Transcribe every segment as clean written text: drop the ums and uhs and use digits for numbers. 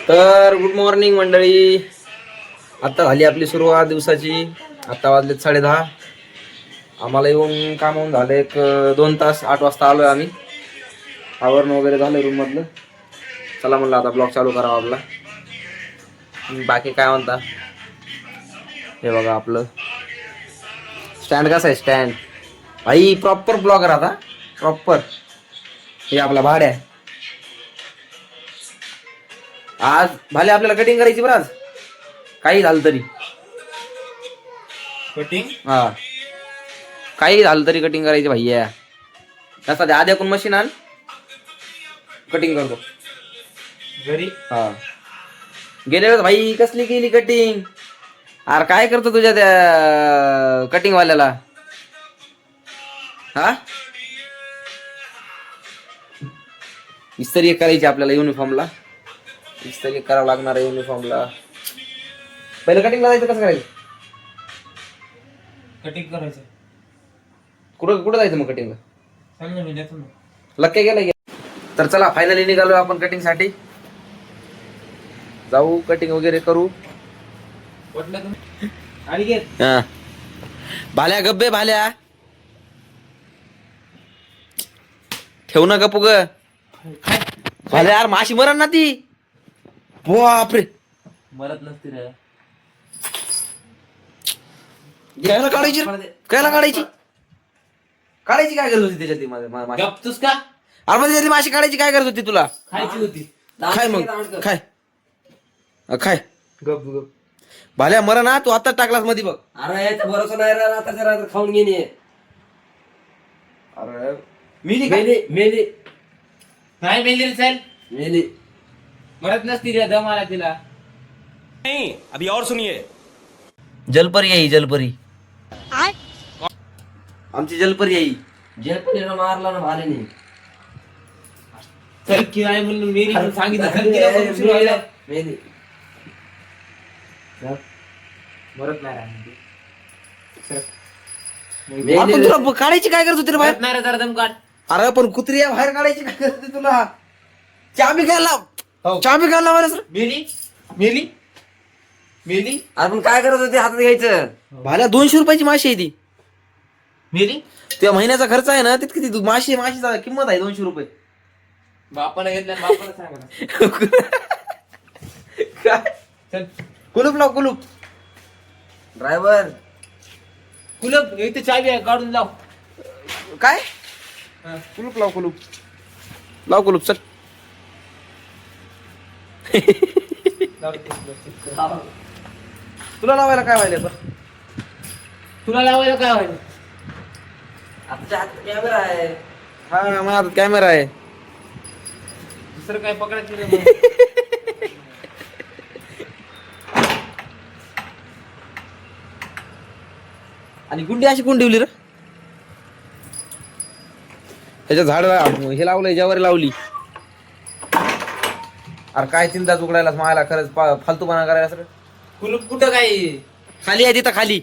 तर good morning मंडळी. आता झाली आपली सुरुवात दिवसाची. आता वाजलेत 10:30. आम्हाला येऊन काम होऊन झालं एक 2 तास. 8 वाजता आलोय आम्ही. आवरण वगैरे झालं रूम मधलं. चला म्हणलं आता ब्लॉग चालू करावा आपला. बाकी काय म्हणता? हे बघा आपलं स्टँड कसं आहे. स्टँड भाई प्रॉपर ब्लॉगर आता प्रॉपर. हे आपला भाड्या आज भाले आपल्याला कटिंग करायची बरं. आज काही झालं तरी कटिंग हा काही झालं तरी कटिंग करायची भैया. तसा ते आधी आपण मशीन आण कटिंग करतो घरी. हा गेले भाई. कसली केली कटिंग? अरे काय करतो तुझ्या त्या कटिंग वाल्याला? हा इस्त्री करायची आपल्याला युनिफॉर्मला. इस्त्री करावं लागणार आहे युनिफॉर्मला. पहिलं कटिंगला जायचं. कसं करायचं? कटिंग करायचं. कुठं कुठं जायचं मग कटिंगला? सांग ना, मी देतो ना. लक्के गेला. तर चला फायनली निघालो आपण कटिंग साठी. जाऊ कटिंग वगैरे करू. वाटलं तुम्ही आणि घे. हा भाल्या गब्बे भाल्या ठेव ना गपू ग. भाल्या यार माशी मरण ना ती. बापरे मरत नसती रे. कायला काढायची रे? कायला काढायची? काढायची काय करत होती त्याच्यात ती माशी? गपतोस का? अरे मग त्याच्यातली माशी काढायची काय करत होती तुला? खायची होती. खाय मग खाय. खाय गप गप. भाल्या मरण ना तू आता टाकलास मध्ये बघ. अरे याचा भरोसा नाही राहिला. आता जरा खाऊन घेणे. अरे मी मेली मेली नाही मेली चल. मेली. मरत नसती रे. दम आला तिला. नहीं अभी और सुनिए. जलपरी आई जलपरी. आमची जलपरी आई. जयपतीला मारला ना भालेने. चल की नाही म्हणून मेरी म्हणून सांगितलं. चल की नाही म्हणून राहिलं. मेली. मरत नाही राहिली. आपण तुला काढायची काय करत होती रे बाहेर? मरत नाही रे. जरा दम काढ. अरे पण कुत्री आहे बाहेर काढायची काय करत होती तुला? चाबी घ्यायला हो. चाबी घ्यायला लावायला सर. मेली मेली मेली आपण काय करत होते? हातात घ्यायचं. भाल्या 200 रुपयाची माशी आहे ती. मेली. त्या महिन्याचा खर्च आहे ना तितकी ती माशीचा किंमत आहे 200 रुपये. बापाने घेतल्या. बापाला सांगा. काय? चल कुलूप लाव कुलूप. ड्रायव्हर कुलप इथे चावी आहे. काढून लाव. काय हा. कुलूप लाव कुलूप लाव कुलूप चल. लाव ते. तुला लावायला काय व्हायला तर? तुला लावायला काय व्हायला? आपल्या हातात कॅमेरा आहे. हा माझ्या हातात कॅमेरा आहे. दुसरं काय पकडायचं नाही मग. आणि गुंडी अशी कोण ठेवली रे? त्याच्या झाड हे लावलंय ज्यावर लावली. अरे काय चिंता उघडायला मायला खरंच फालतूपणा करायला सर. कुलूप कुठं काय? खाली आहे तिथं खाली.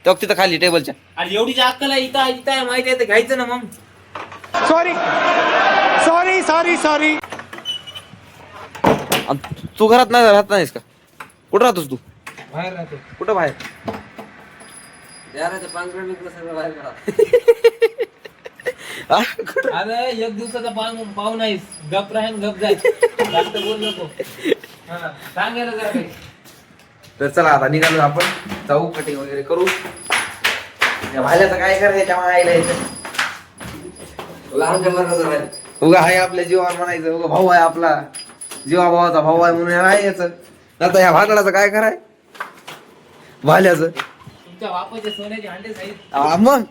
तो तिथं खाली टेबलच्या. आणि एवढी अक्कल आहे. इथं इथं आहे माहिती आहे तर घ्यायचं ना मग. सॉरी. तू घरात नाही राहत नाहीस का? कुठं राहतोस तू? बाहेर राहतो. कुठं बाहेर? याराचं पांघरण बिंघरण सगळं बाहेर करा. हा? कुठं? अरे एक दिवसाचा पाहू नाहीस. गप राहीन गप जाय. जास्त बोल नको. हा, सांगायला जरा काही. तर चला आता निघालो आपण. जाऊ कटिंग वगैरे करू. या भाल्याचं काय करायचं आईला यायचं. लहानच्या मरणाचं राहील. उगा आहे आपल्या जीवावर म्हणायचं. उगा भाऊ आहे आपला. जीवा भावाचा भाऊ आहे म्हणून राहायचं. आता ह्या भाकडाचं काय कराय भाल्याचं? तुमच्या बापाचे सोन्याचे हांडे आहेत. मग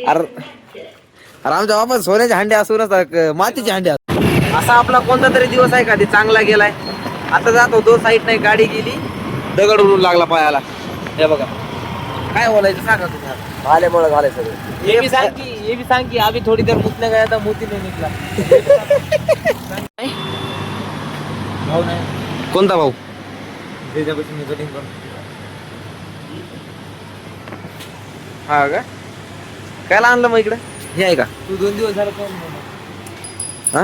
अरे आमच्या बाबा सोन्याचे हांडे असूनच मातीचे हांडे असू. असा आपला कोणता तरी दिवस आहे का ते चांगला गेलाय. आता जातो 2 साईड नाही गाडी गेली. दगड उडून लागला पायाला. हे बघा काय बोलायचं सांगा तुम्ही आता. भाल्यामुळे झालंय सगळं. ये भी सांग की अभी थोड़ी देर मुतने गया था मोती नहीं निकला. भाऊ नाही. कोणता भाऊ? त्याच्यापासून मी कटिंग करतो. हा का? कायला आणलं मग इकडे? हे आहे का? तू 2 दिवस झालं कोण? हा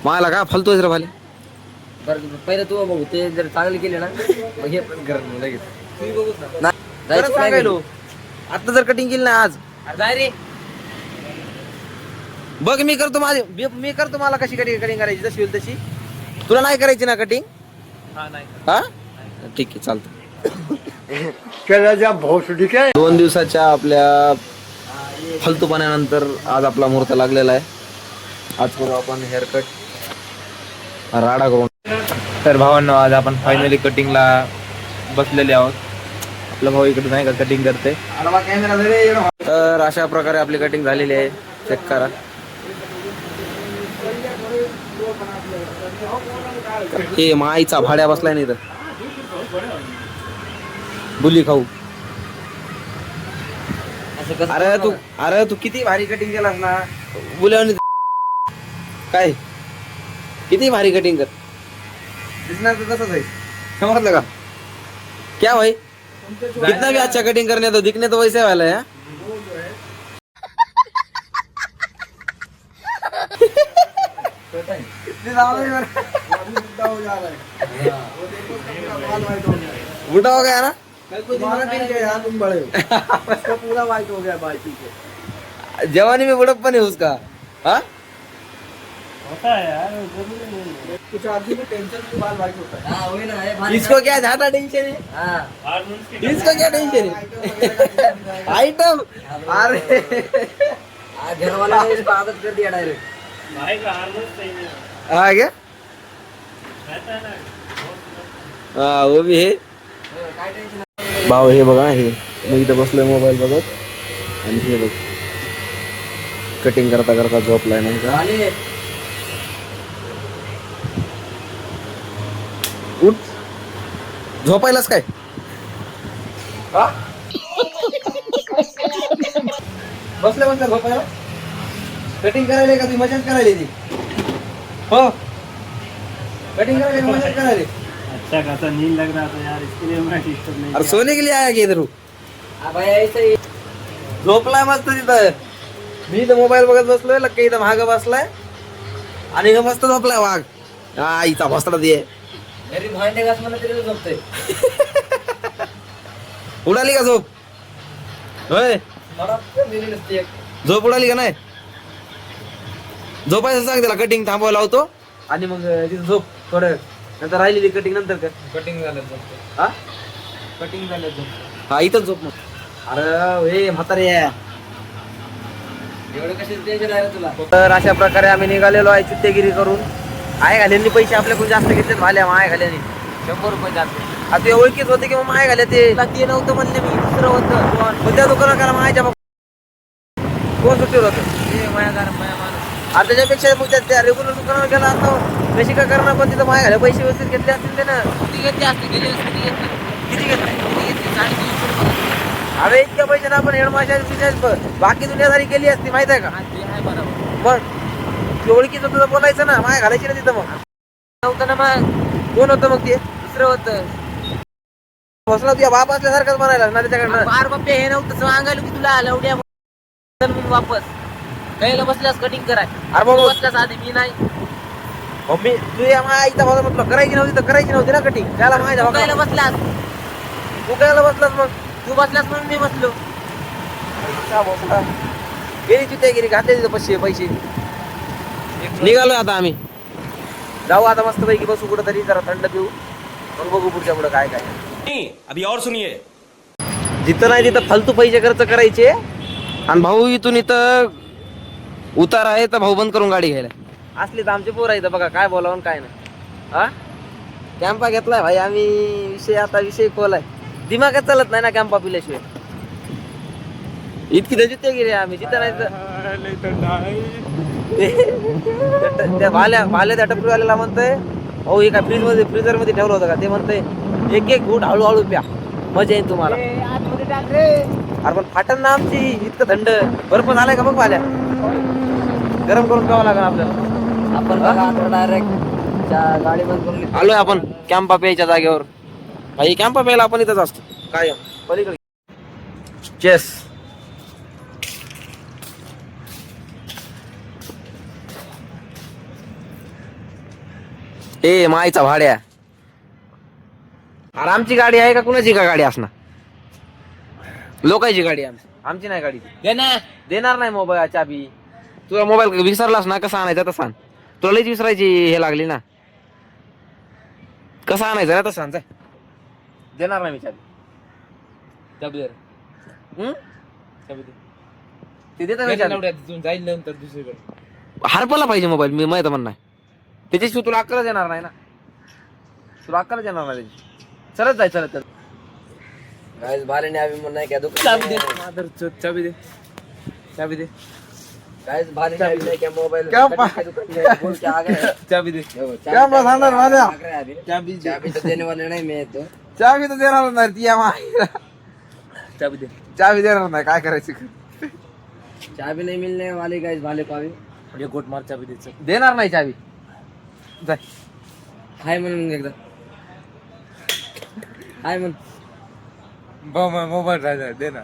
मला का फालतोय रे भाले बरं पहिलं तू बघू ते जर चांगले केले ना मग हे पण कर मग लगेच तुम्ही बघूच ना. नाही, खरंच जायचं नाही सांगायलो घरी. आता जर कटिंग केली ना आज अरे जाय रे. बघ मी करतो माझी मी करतो मला कशी कटिंग करायची जशी होईल तशी तुला नाही करायची ना कटिंग हा नाही हा ठीक आहे चालतं 2 दिवसाच्या आपल्या फालतूपणानंतर आज आपला मुहूर्त लागलेला आहे आज करू आपण हेअरकट राडा करून तर भावांनो आज आपण फायनली कटिंगला बसलेले आहोत. आपला भाऊ इकडे नाही का कटिंग करते. तर अशा प्रकारे आपली कटिंग झालेली आहे चेक करा हे माईचा भाड्या बसलाय नाही तर बुली खाऊ असं कसं अरे तू किती भारी कटिंग केलास ना बुल्यावानी काय किती भारी कटिंग कर दिसणार तर तसंच आहे समजलं का क्या भाई कितना भी अच्छा कटिंग करने तो दिखने तो वैसे वाला है हाँ? बुढ़ा हो गया ना पूरा वाइट हो गया बाल पीछे जवानी में बुढ़प्पन है उसका हाँ कुछ आदमी को टेंशन से बाल वाइट होता है हाँ वही ना ये भारी इसको क्या ज्यादा टेंशन है हाँ इसको क्या टेंशन है आइटम अरे घर वाला ने इसको आदत कर दिया डायरेक्ट आ गया हाँ वो भी है काय टेन्शन भाऊ हे बघा हे मी इथं बसलोय मोबाईल बघत आणि हे बघ कटिंग करता करता झोपलाय नाही का वाले उठ झोपायलाच काय बसल्या बसल्या झोपायला कटिंग करायला का ती मजाच करायला ती हो कटिंग करायला का मजाच करायला अच्छा खासा नींद लग रहा था यार, इसके लिए मैं डिस्टर्ब नहीं अरे सोने के लिए आया की इधर हाँ भाई ऐसे ही झोपलाय मस्त तिथं मी इथं मोबाईल बघत बसलोय लक्के इथं माग बसलाय आणि हे मस्त झोपलाय वाघ हा इथं बसला ते घरी भांडे घास मला तरी झोपतोय उडाली का झोप होय मला दिली नसते एक झोप उडाली का नाही झोपायचं सांग त्याला कटिंग थांबवायला लावतो आणि मग तिथं झोप थोडं नंतर राहिलेली कटिंग नंतर कर कटिंग झालं हा कटिंग झालं हा इथंच झोप मग अरे हे म्हातारे एवढं कशाचं टेन्शन आहे रे तुला तर अशा प्रकारे आम्ही निघालेलो आहे चित्तेगिरी करून आय घाल्यांनी पैसे आपल्याकडून जास्त घेतलेत भाल्या माय घाल्यानी 100 रुपये जाते. आता ते ओळखीच होते किंवा माय घाल्या ते ते नव्हतं म्हणले मी, दुसरं होतं. पण त्या दुकानाला मायाच्या कोण सुट्टीवर होतं ते माया माणूस. आता त्याच्यापेक्षा मग त्या रेग्युलर दुकानावर गेला आता कशी काय करणार पण तिथं माय घाल्या पैसे व्यवस्थित घेतले असतील ते ना किती घेतली असते गेली किती घेतली किती घेतले किती घेतली 350 रुपये. अरे इतक्या पैसे ना आपण हेडमाशा बाकी दुनियादारी केली असती माहित आहे का हा, ते आहे बरोबर. मग ते ओळखीच तुझं बोलायचं ना माय घालायची ना तिथं मग नव्हतं ना मग, कोण होतं मग ते दुसरं होतं. बसला तुझ्या बाप असल्यासारखंच म्हणायला ना त्याच्याकडनं बार बाप्पे हे नव्हतं सांगायला की तुला लवड्या म्हणून वापस कैला बसल्यास कटिंग कराय. अरे बाबा बसल्यास आधी मी नाही मम्मी तू या माझ्या आईचा भाऊ म्हटलं करायची नव्हती तर करायची नव्हती ना कटिंग त्याला माझ्या तू कैला भाऊ बसल्यास तू कायला बसलास मग तू बसल्यास म्हणून मी बसलो. गेली चित्तेगिरी घातले तिथं पैसे निघालो आता आम्ही जाऊ आता मस्त पैकी बसू कुठं तरी जरा थंड पिऊ मग बघू पुढच्या पुढं काय काय नहीं अभी और सुनिए जिथं नाही तिथं फालतू पैसे खर्च करायचे आणि भाऊ इथून इथं उतार आहे तर भाऊ बंद करून गाडी घ्यायला असली तर आमचे पोर आहे बघा काय बोलावं काय नाही हा कॅम्पा घेतलाय भाई आम्ही विषय खोलाय दिमागात चालत नाही ना कॅम्पा पिल्याशिवाय इतकी दजित गिरे आम्ही जिथं नाही तर त्या भाल्या त्या टपरीवाल्याला म्हणतोय भाऊ हे काय फ्रीजर मध्ये ठेवलं होतं का ते म्हणतंय एक घूट हळूहळू प्या मजा येईल तुम्हाला अरे पण फाटन ना आमची इतकं थंड बर्फ झालाय का बघ भाल्या गरम करून प्यावं लागेल आपल्याला आपण बघा आता डायरेक्ट गाडी बंद करून आलोय आपण कॅम्पा प्यायच्या जागेवर भाई कॅम्पा प्यायला आपण इथंच असतो काय पलीकडे चेस ए मायचा भाड्या, अरे आमची गाडी आहे का कुणाची का गाडी असणार? लोकांची गाडी आहे आमची, आमची नाही गाडी. दे ना. देणार नाही मोबाईल चाबी. तुला मोबाईल विसरलास ना, कसा आणायचा तसा आण. तुला लईच विसरायची हे लागली ना, कसा आणायचा ना तसा आण. जाय. देणार नाही मी चाबी. चाबी दे रे. हम्म? चाबी दे. ते देता त्याच्या चाबी. नवऱ्यात तिथून जाईल नंतर दुसरीकडे. हरपला पाहिजे मोबाईल, मी माहिती म्हणणार. त्याच्याशिवाय तुला अक्कलच येणार नाही ना, तुला अक्कलच येणार नाही त्याची. चलत जाय, चलत चल. गाइस भालेने अभी मन नाही क्या चाबी दे. दुकान माधर चोद, चाबी दे. चाबी दे. गाइस भालेने अभी नहीं क्या मोबाइल क्या दुकान में बोल के आ गए. चाबी दे. क्या बसाणार माझ्या? चाबी चाबी तो देने वाले नहीं मैं तो. चाबी तर देणार नाही ती चाबी दे. चाबी देणार नाही, काय करायचं? चाबी नहीं मिलने वाली गाइस भाले को अभी. ये गोट मार चाबी दे. चल. देणार नाही चाबी. जाय. हाय म्हणून एकदा. हाय म्हण. मोबाईल राहिला दे ना.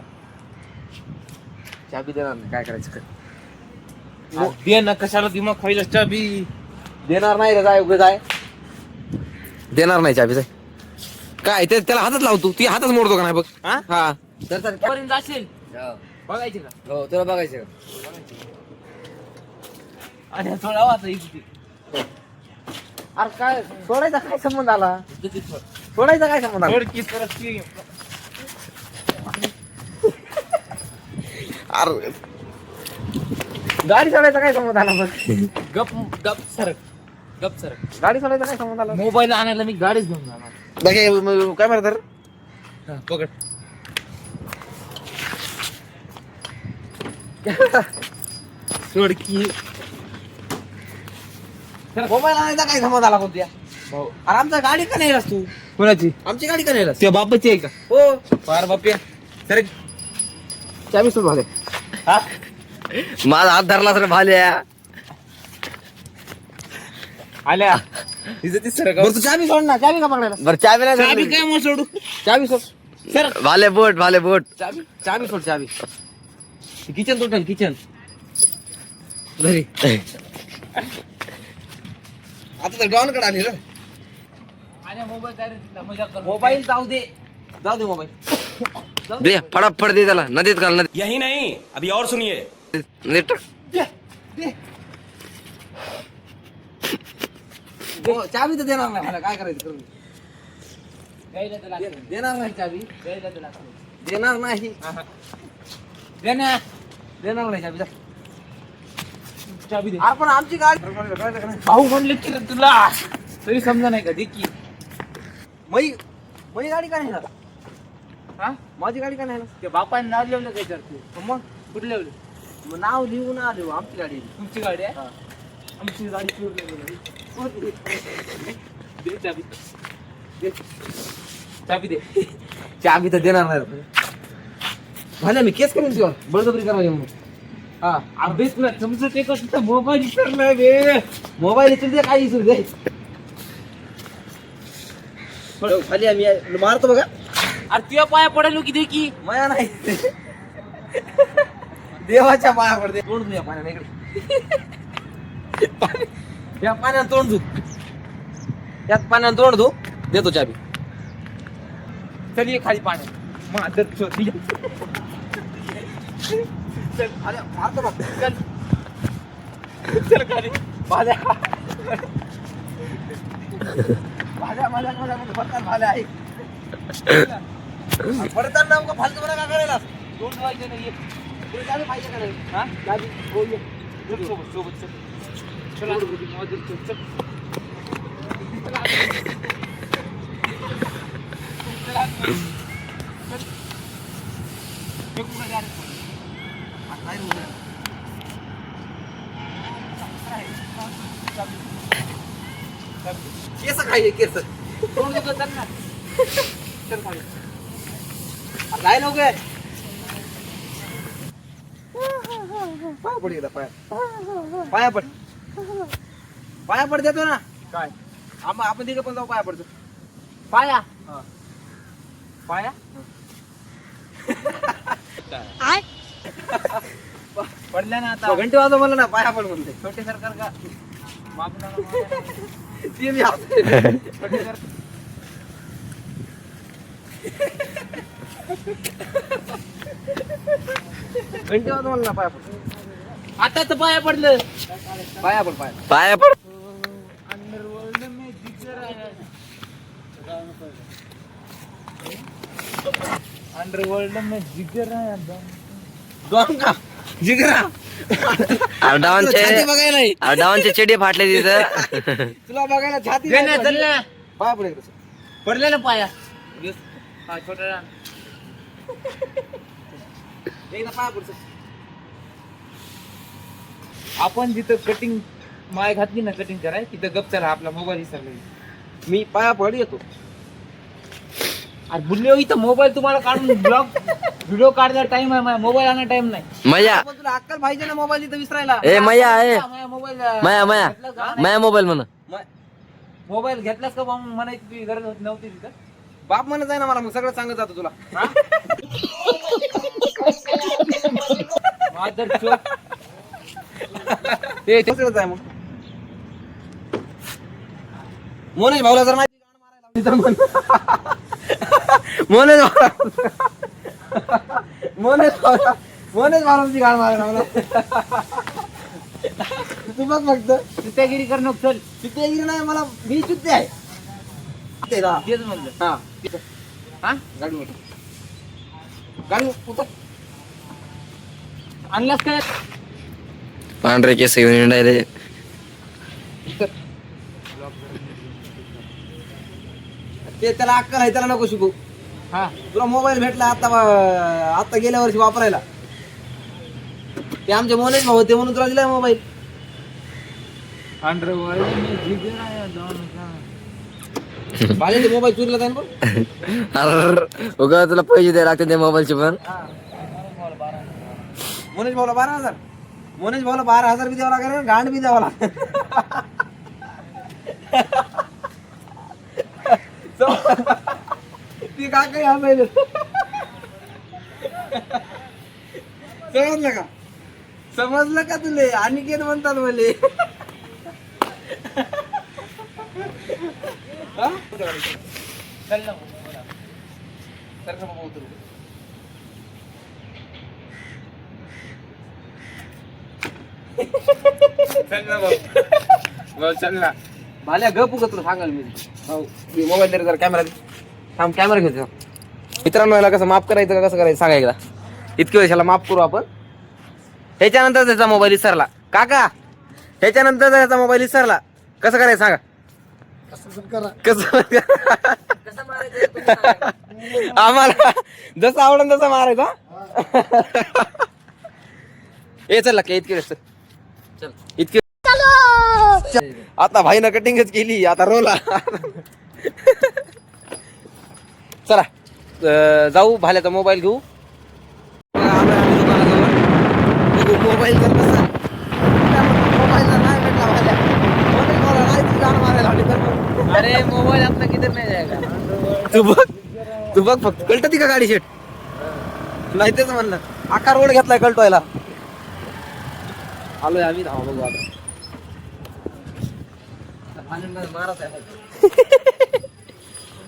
चाबी देणार नाही, काय करायचं? दे ना, कशाला दिमाग खायला चाबी. देणार नाही रे, जाय उगे जाय. देणार नाही चाबी, जाय. काय ते त्याला हातच लावतो, ती हातच मोडतो का नाही बघ. हा? हा तर तर पर्यंत जाशील हो. बघायची का? हो तुला बघायचं का? आणि थोडा वाचा इथे. अरे काय सोडायचा काय संबंध आला? किती थोड. सोडायचा काय संबंध आला? थोड की परत की. अरे गाडी सोडायचा काय संबंध आला बघ? गप गप सरक. गप सरक. गाडी सोडायचा काय संबंध आला? मोबाईल आणायला मी गाडीच घेऊन जाणार. काय म्हणत तर हा, पकड. सोड की. मोबाईल आणायचा काय संबंध आला कोणत्या? भाऊ. अरे आमचा गाडी का नाही तू? कोणाची? आमची गाडी का नाही? त्या बापाची आहे का? हो. फार बाप्या. तर चाबी सोड भाले. हा? माझा हात धरला सर भाल्या. आल्या. तिचं ती सरक. बरं तू चाबी सोड ना, चाबी का पकडायला? बरं चाबी नाही चाबी धरली. काय मग सोडू? चाबी सोड. सर भाले बोट भाले बोट. चाबी चाबी सोड, चाबी. किचन तुटेल, किचन घरी. आता तर डॉन कडे आली रे. आल्या मोबाईल काय रे तिथला? मजाक कर. मोबाईल जाऊ दे, जाऊ दे मोबाईल. दे फटाफट दे त्याला नदीत घाल. नदीत यही नहीं, अभी और सुनिए. नदीत टाक. हो, चाबी तर देणार नाही मला, काय करायचं करून. गाईला तर लागतं. देणार नाही चाबी, गाईला तर लागतं. देणार नाही, दे ना. देणार नाही चाबी. जा. चाबी दे. अरे पण आमची गाडी भाऊ म्हणले की रे तुला तरी समजा नाही का? दे की. मई मई गाडी का नाही ना? हा? माझी गाडी का नाही ना? ते बापाने नाव लिहिलं काय करते? मग कुठे लिहिलं? मग नाव लिहून आलो, आमची गाडी आहे. तुमची गाडी आहे? आमची गाडी चोरली. दे चाबी. दे. चाबी दे. चाबी तर देणार नाही. झालं मी केस करून तुझ्यावर बळजबरी करायला म्हणून. हा अभ्यास तुला समजत आहे का? तुझा मोबाईल विसरला रे. मोबाईल इथून दे, काय इथून दे. खाली आम्ही मारतो बघा. अरे तुझ्या पाया पडायलो की दे की. माया नाही, देवाच्या पाया पडते. तोंड धु या पाण्याने इकडे. या पाण्याने तोंड धु, यात पाण्याने तोंड धु. देतो चाबी. चल ये खाली पाण्यात. माझं चोरी. चल. अरे मारतो बघ. चल. चल खाली. भाल्या भाल्या माझ्या फरतात भाल्या आहे. फरतात ना मग फालतू बरं का करायला. दोन वाजले ना. ये. तुला चाबी पाहिजे का नाही? हा? चाबी हो ये. चल सोबत सोबत चल. चल आता कुठे माझं चल. चल. चल आता. चल. हे कुठं गाडी? नाही रे. केस खाई केस. तोंड दुखत चल ना. चल खाली. काय नको आहे. पाया पड एकदा, पाया पड, पाया पड. देतो ना. काय? आपण तिघं पण जाऊ, पाया पडतो. पाया. पाया. पडल्या ना आता. घंटे वाजव मला ना, पाया पड म्हणते. छोटे सरकार का? ते मी हसतोय. घंटी वाजव मला ना पाया पड. आता तर पाया पडलं. पाया पड पाया. पाया पड. अंडरवर्ल्ड में जिगर आया. अंडरवर्ल्ड में जिगर आया. दोन का जिगरा डावांचे छाती बघायला नाही. डावांचे चेडे फाटले तिथं. तुला बघायला छाती दे ना, नाही. चल ना. पाया पड एकदा. पडले ना पाया. हा छोटा एकदा पाया पड चल. आपण जिथं कटिंग माय घातली ना कटिंग कराय तिथं गप चला आपला मोबाईल विसरला. मी पाया पड येतो. अरे बुल्ले इथं मोबाईल तुम्हाला काढून ब्लॉग व्हिडिओ काढायला टाइम आहे माझ्या मोबाईल आणा टाइम नाही. मया पण तुला अक्कल पाहिजे ना मोबाईल इथं विसरायला. ए मया ए माझ्या मोबाईल मया मया मया मोबाईल म्हणा. मोबाईल घेतलास का मग म्हणायची तुझी गरज नव्हती तिथं. बाप म्हणत आहे ना मला, मग सगळं सांगत जातो तुला. माझं चोप. ते सगळंच आहे मग. मोनेश भाऊला जर माहिती गाणं मारायला लावली तर मोनेश भाऊला मोनेश भाऊला गाणं मारायला लावला. तू बघ फक्त चित्यागिरी कर नको चल. चित्तेगिरी नाही, मला मी चित्ते आहे. चित्ते आहे, हा. तेच म्हणलं. हा हा गाडी उतर. गाडी उतर. आणलास काय पांढरे केस घेऊन हिंडायले. उतर. ते त्याला अक्कल आहे, त्याला नको शिकू. हा तुला मोबाईल भेटला आता गेल्या वर्षी वापरायला. ते आमचे मोनेश भाऊ होते म्हणून तुला दिलाय मोबाईल. अंडरवर्ल्ड में जिगर आया दोन का. भाले मोबाईल चुरीला जाईल पण. अरे उगा तुला पैसे द्यायला लागते त्या मोबाईलचे पण. मोनेश भाऊला 12,000. मोनेश भाऊला 12,000 बी द्यावं लागेल आणि गांड बी द्यावं लागेल. ती का काही हसायला. समजलं का? समजलं का तुले? अनिकेत म्हणतात मले. हा? चल ना. तर का बाबा उतरू. चल ना भाऊ. चल ना. भाल्या गप उगा तुला सांगाल मी. हो मोबाईल तरी जरा कॅमेरा थांब, कॅमेरा घेतो. मित्रांनो याला कसं माफ करायचं का कसं करायचं सांगा एकदा. इतके वेळेस याला माफ करू आपण. ह्याच्यानंतर त्याचा मोबाईल विसरला काका, ह्याच्यानंतर त्याचा मोबाईल विसरला कसं करायचं सांगा. कसं आम्हाला जसं आवडन तसं मारायचा. हे चल की इतके वेळेस चल. इतके आता भाईनं कटिंगच केली, आता रोला. चला जाऊ, भाल्याचा मोबाईल घेऊ. मोबाईल जर नसेल मोबाईल नाही भेटला भाल्या, मला नाही गाणं मारायला लावली तर मग. अरे मोबाईल आपला किधर नाही जाएगा. तू बघ फक्त कळतं का गाडी शेट. नाही तेच म्हणलं, आकार रोड घेतलाय कळतोयला. आलोय आम्ही, धावा बघू आता.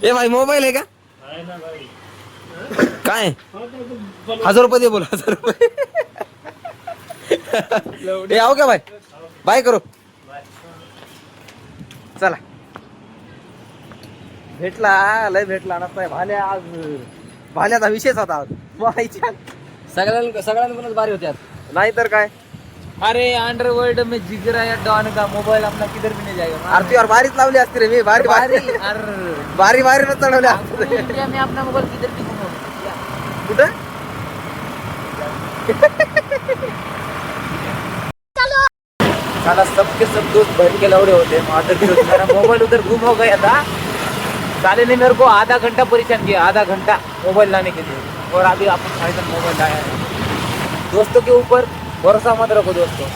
ए भाई मोबाईल आहे का? काय 1000 रुपये दे, बोल 1000 रुपये. ए आओ क्या भाई, बाय करो. चला भेटला, लय भेटला ना भाल्या. आज भाल्याचा विषयच होता आज. सगळ्यांकडूनच भारी होत्या. नाही तर काय. अरे अंडरवर्ल्ड में जिगर आया डॉन का. मोबाईल अपना किधर भी नहीं जाएगा. आरती और बारीच लावली असते रे मी. बारी बारी अरे बारी बारी चढवली असते. इंडिया में अपना मोबाईल किधर भी घुमाओ. कुठं साला सबके सब दोस्त बैठ के लौड़े होते हैं. मेरा मोबाइल उधर गुम हो गया था. साले ने मेरे को आधा घंटा परेशान किया, आधा घंटा मोबाइल लाने के लिए. और अभी आपको फाइनल मोबाइल लाया है. दोस्तों के ऊपर भरोसा मत रखो दोस्तों.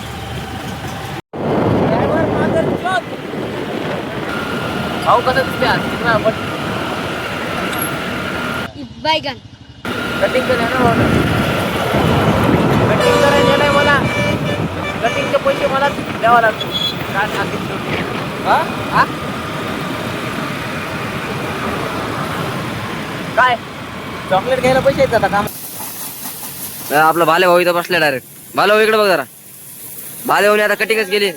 भाऊ कसं दिसते आज कितना आपण बैगन कटिंग करायला ना कटिंग करायला नाही मला. कटिंगचे पैसे मला द्यावा लागतो. काय सांगितलं? हा? हा काय चॉकलेट घ्यायला पैसे येतात आता काम. आपला भाले भाऊ इथं बसले डायरेक्ट. भाले भाऊ इकडे बघ जरा. भाले भाऊने आता कटिंगच गेली.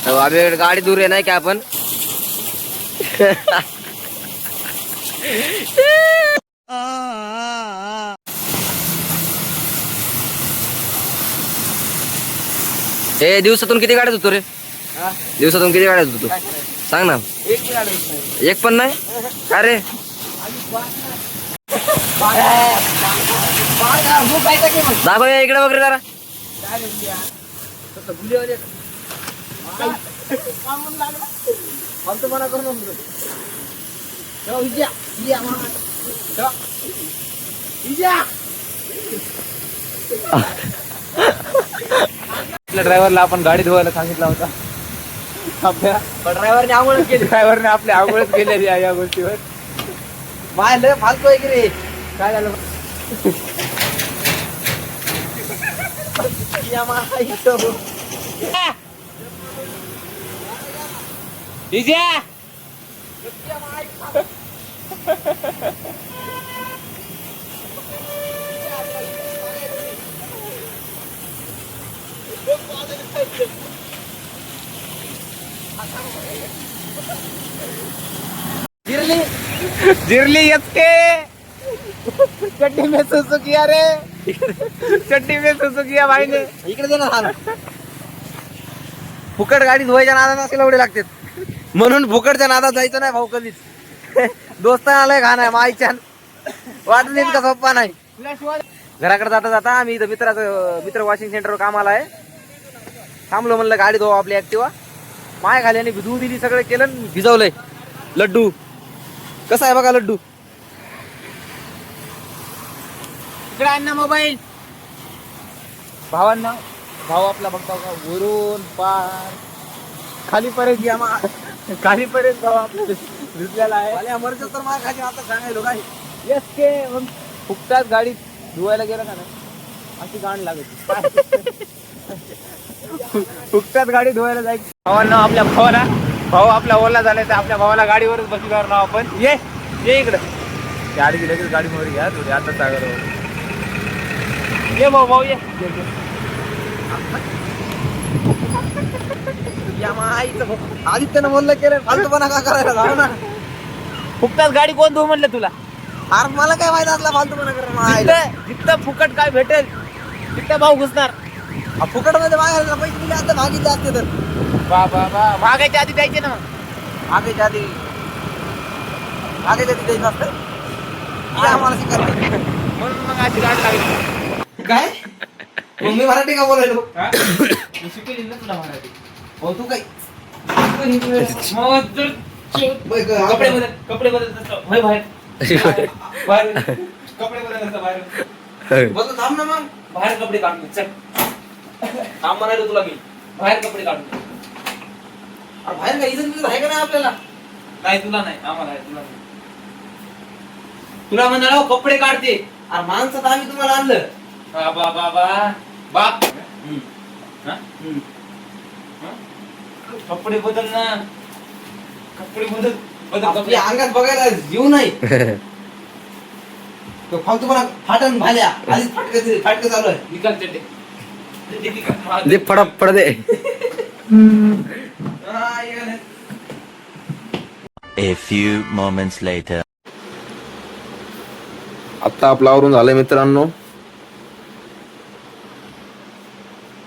आम्ही गाडी दूर आहे नाही का आपण. हे दिवसातून किती गाड्या धुतो रे? दिवसातून किती गाड्या धुतो सांग ना. एक पण नाही. अरे दाखव इकडे वगैरे जरा. आपल्या ड्रायव्हरला आपण गाडी धुवायला सांगितला होता. आपल्या ड्रायव्हरने आंघोळच केली. ड्रायव्हरने आपल्या आंघोळच केलेली आहे या गोष्टीवर. माय लय फालतू आहे की रे. काय झालं जिरली येते चड्डी में सुसु किया रे. चड्डी में सुसु किया भाई ने. इकडे दे ना हा. फुकट गाडी धुवायच्या नादात असेल एवढे लागतात म्हणून फुकटच्या नादात जायचं नाही भाऊ कधीच. दोस्ताना आलाय घाण आहे माईच्या. वाटून इतका सोप्पा नाही. घराकडे जाता जाता आम्ही इथं मित्र वॉशिंग सेंटरवर कामाला आहे. थांबलो म्हणलं गाडी धुवा आपली ऍक्टिवा. माय खाल्याने भिजवू दिली सगळं केलं आणि भिजवलंय. लड्डू कसा आहे बघा लड्डू. इकडे आण ना मोबाईल. भावांना भाऊ आपला बघता का वरून पार खालीपर्यंत या खालीपर्यंत भाऊ आपला भिजलेला आहे. अमरचं तर माय खाली आता सांगायलो काय. येस के मग फुकटाच गाडी धुवायला गेला का नाही अशी गाण लागत. फुकटाच गाडी धुवायला जायची. भावांना आपल्या भाऊ आपला ओला झालाय तर आपल्या भावाला गाडीवरच बसणार ना आपण. ये इकडं गाडी दिली लगेच गाडी मोरी घ्या थोडी आता सागर. ये भाऊ ये. आदित्यनं बोललं केलं फालतूपणा का करायला जाऊ ना. फुकटाच गाडी कोण धुवू म्हणलं तुला. अरे मला काय माहित असला फालतूपणा करायला. जिथं फुकट काय भेटेल तिथं भाऊ घुसणार. फुकट मध्ये मागायला पैसे दिले आता मागितले असते तर. बा मागायच्या आधी द्यायचे ना मग. मागायच्या आधी द्यायचं असतं. हे आम्हाला शिकायला म्हणून मग अशी गाडी लागली. काय मग मी मराठी का बोलायलो. शिकवली ना तुला मराठी. हो तू काय कपडे बदल बाहेर बाहेर कपडे बदल बाहेर बोलतो थांब ना मग. बाहेर कपडे काढून चल. थांब म्हणायलो तुला मी. बाहेर कपडे काढून. अरे बाहेर काय इज्जत आहे का नाही आपल्याला. नाही तुला नाही आम्हाला आहे. तुला म्हणाला कपडे काढते. अरे माणसात आम्ही तुम्हाला आणलं. बाप कपडे बदल ना. कपडे बदल आपल्या अंगात बघायला जीव नाही. फालतूपणा फाटन भाल्या आधीच फाटक चालू आहे. निकाल चड्डे दे फडा दे. A few moments later. आता आपलं आवरून झालंय मित्रांनो.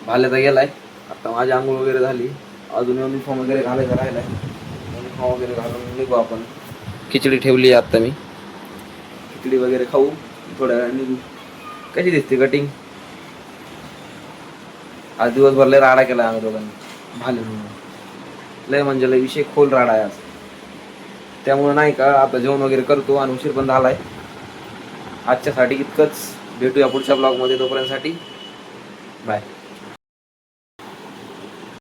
भाल्याचा गेलाय. आता माझी आंघोळ वगैरे झाली. अजून युनिफॉर्म वगैरे घालायचं राहिलाय. युनिफॉर्म वगैरे घालून निघू आपण. खिचडी ठेवली आहे आता मी. खिचडी वगैरे खाऊ थोड्या वेळा निघू. कशी दिसते कटिंग. आज दिवसभर लय राडा केला आम्ही दोघांनी भाले लय म्हणजे लय विषय खोल राडा आहे आज. त्यामुळे नाही का आता जेवण वगैरे करतो आणि उशीर पण झालाय. आजच्यासाठी इतकंच. भेटूया पुढच्या ब्लॉगमध्ये. तोपर्यंतसाठी बाय.